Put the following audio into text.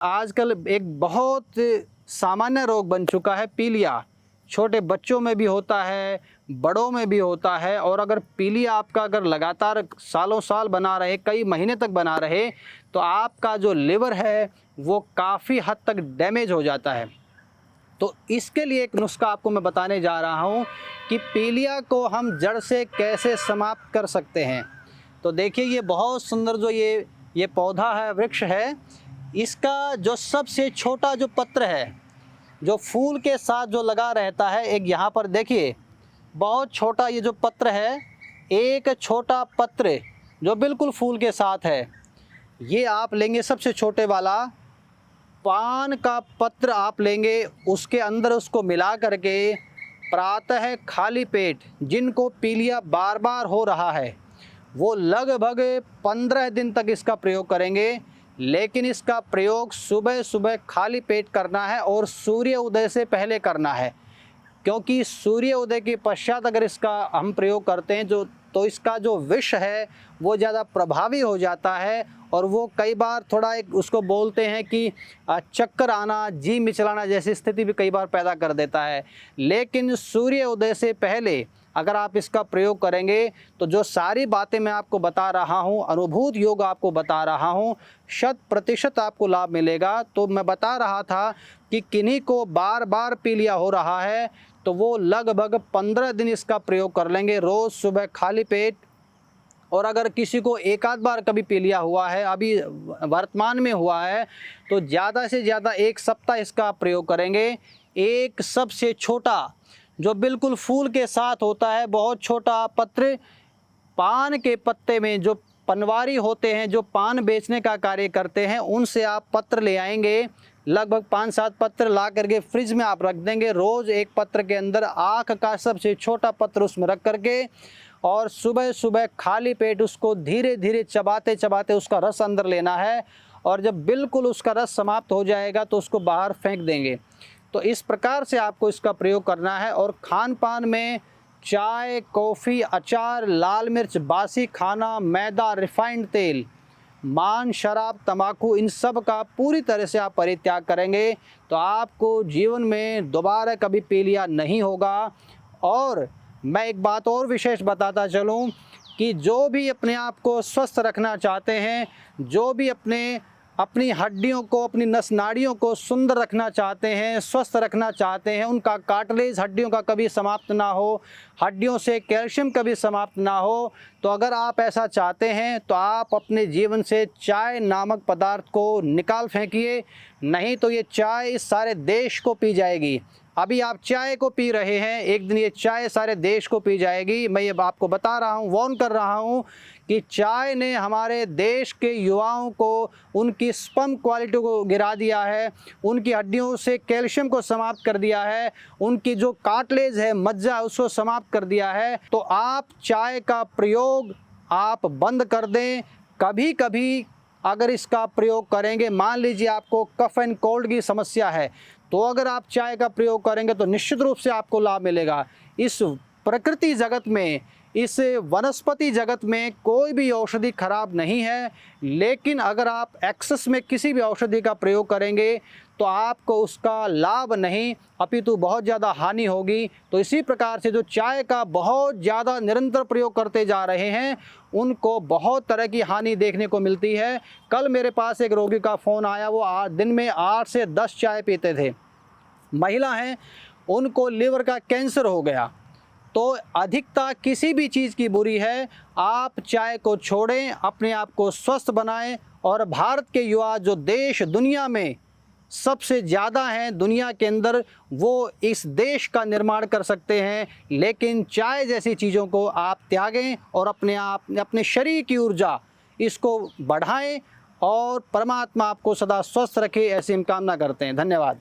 आजकल एक बहुत सामान्य रोग बन चुका है पीलिया। छोटे बच्चों में भी होता है, बड़ों में भी होता है। और अगर पीलिया आपका अगर लगातार सालों साल बना रहे, कई महीने तक बना रहे, तो आपका जो लिवर है वो काफ़ी हद तक डैमेज हो जाता है। तो इसके लिए एक नुस्खा आपको मैं बताने जा रहा हूँ कि पीलिया को हम जड़ से कैसे समाप्त कर सकते हैं। तो देखिए, ये बहुत सुंदर जो ये पौधा है, वृक्ष है, इसका जो सबसे छोटा जो पत्र है, जो फूल के साथ जो लगा रहता है, एक यहाँ पर देखिए बहुत छोटा ये जो पत्र है, एक छोटा पत्र जो बिल्कुल फूल के साथ है, ये आप लेंगे सबसे छोटे वाला। पान का पत्र आप लेंगे, उसके अंदर उसको मिला करके प्रातः खाली पेट, जिनको पीलिया बार बार हो रहा है, वो लगभग 15 दिन तक इसका प्रयोग करेंगे। लेकिन इसका प्रयोग सुबह सुबह खाली पेट करना है और सूर्य उदय से पहले करना है, क्योंकि सूर्य उदय के पश्चात अगर इसका हम प्रयोग करते हैं तो इसका जो विष है वो ज़्यादा प्रभावी हो जाता है। और वो कई बार थोड़ा एक उसको बोलते हैं कि चक्कर आना, जी मिचलाना जैसी स्थिति भी कई बार पैदा कर देता है। लेकिन सूर्य उदय से पहले अगर आप इसका प्रयोग करेंगे तो जो सारी बातें मैं आपको बता रहा हूँ, अनुभूत योग आपको बता रहा हूँ, 100% आपको लाभ मिलेगा। तो मैं बता रहा था कि किन्हीं को बार बार पीलिया हो रहा है तो वो लगभग 15 दिन इसका प्रयोग कर लेंगे, रोज़ सुबह खाली पेट। और अगर किसी को एक आध बार कभी पीलिया हुआ है, अभी वर्तमान में हुआ है, तो ज़्यादा से ज़्यादा 1 सप्ताह इसका प्रयोग करेंगे। एक सबसे छोटा जो बिल्कुल फूल के साथ होता है, बहुत छोटा पत्र, पान के पत्ते में जो पनवारी होते हैं, जो पान बेचने का कार्य करते हैं, उनसे आप पत्र ले आएंगे। लगभग 5-7 पत्र ला करके फ्रिज में आप रख देंगे। रोज़ एक पत्र के अंदर आँख का सबसे छोटा पत्र उसमें रख करके और सुबह सुबह खाली पेट उसको धीरे धीरे चबाते चबाते उसका रस अंदर लेना है। और जब बिल्कुल उसका रस समाप्त हो जाएगा तो उसको बाहर फेंक देंगे। तो इस प्रकार से आपको इसका प्रयोग करना है। और खान पान में चाय, कॉफ़ी, अचार, लाल मिर्च, बासी खाना, मैदा, रिफाइंड तेल, मांस, शराब, तंबाकू, इन सब का पूरी तरह से आप परित्याग करेंगे तो आपको जीवन में दोबारा कभी पीलिया नहीं होगा। और मैं एक बात और विशेष बताता चलूं कि जो भी अपने आप को स्वस्थ रखना चाहते हैं, जो भी अपनी हड्डियों को, अपनी नस नाड़ियों को सुंदर रखना चाहते हैं, स्वस्थ रखना चाहते हैं, उनका कार्टिलेज हड्डियों का कभी समाप्त ना हो, हड्डियों से कैल्शियम कभी समाप्त ना हो, तो अगर आप ऐसा चाहते हैं तो आप अपने जीवन से चाय नामक पदार्थ को निकाल फेंकिए। नहीं तो ये चाय इस सारे देश को पी जाएगी। अभी आप चाय को पी रहे हैं, एक दिन ये चाय सारे देश को पी जाएगी। मैं ये आपको बता रहा हूँ, वार्न कर रहा हूँ कि चाय ने हमारे देश के युवाओं को, उनकी स्पर्म क्वालिटी को गिरा दिया है, उनकी हड्डियों से कैल्शियम को समाप्त कर दिया है, उनकी जो कार्टिलेज है, मज्जा, उसको समाप्त कर दिया है। तो आप चाय का प्रयोग आप बंद कर दें। कभी कभी अगर इसका प्रयोग करेंगे, मान लीजिए आपको कफ एंड कोल्ड की समस्या है, तो अगर आप चाय का प्रयोग करेंगे तो निश्चित रूप से आपको लाभ मिलेगा। इस प्रकृति जगत में, इस वनस्पति जगत में कोई भी औषधि खराब नहीं है। लेकिन अगर आप एक्सेस में किसी भी औषधि का प्रयोग करेंगे तो आपको उसका लाभ नहीं, अपितु बहुत ज़्यादा हानि होगी। तो इसी प्रकार से जो चाय का बहुत ज़्यादा निरंतर प्रयोग करते जा रहे हैं, उनको बहुत तरह की हानि देखने को मिलती है। कल मेरे पास एक रोगी का फ़ोन आया, वो दिन में 8 से 10 चाय पीते थे, महिला हैं, उनको लिवर का कैंसर हो गया। तो अधिकता किसी भी चीज़ की बुरी है। आप चाय को छोड़ें, अपने आप को स्वस्थ बनाएं। और भारत के युवा जो देश दुनिया में सबसे ज़्यादा हैं दुनिया के अंदर, वो इस देश का निर्माण कर सकते हैं। लेकिन चाय जैसी चीज़ों को आप त्यागें और अपने शरीर की ऊर्जा इसको बढ़ाएं। और परमात्मा आपको सदा स्वस्थ रखे, ऐसी हम कामना करते हैं। धन्यवाद।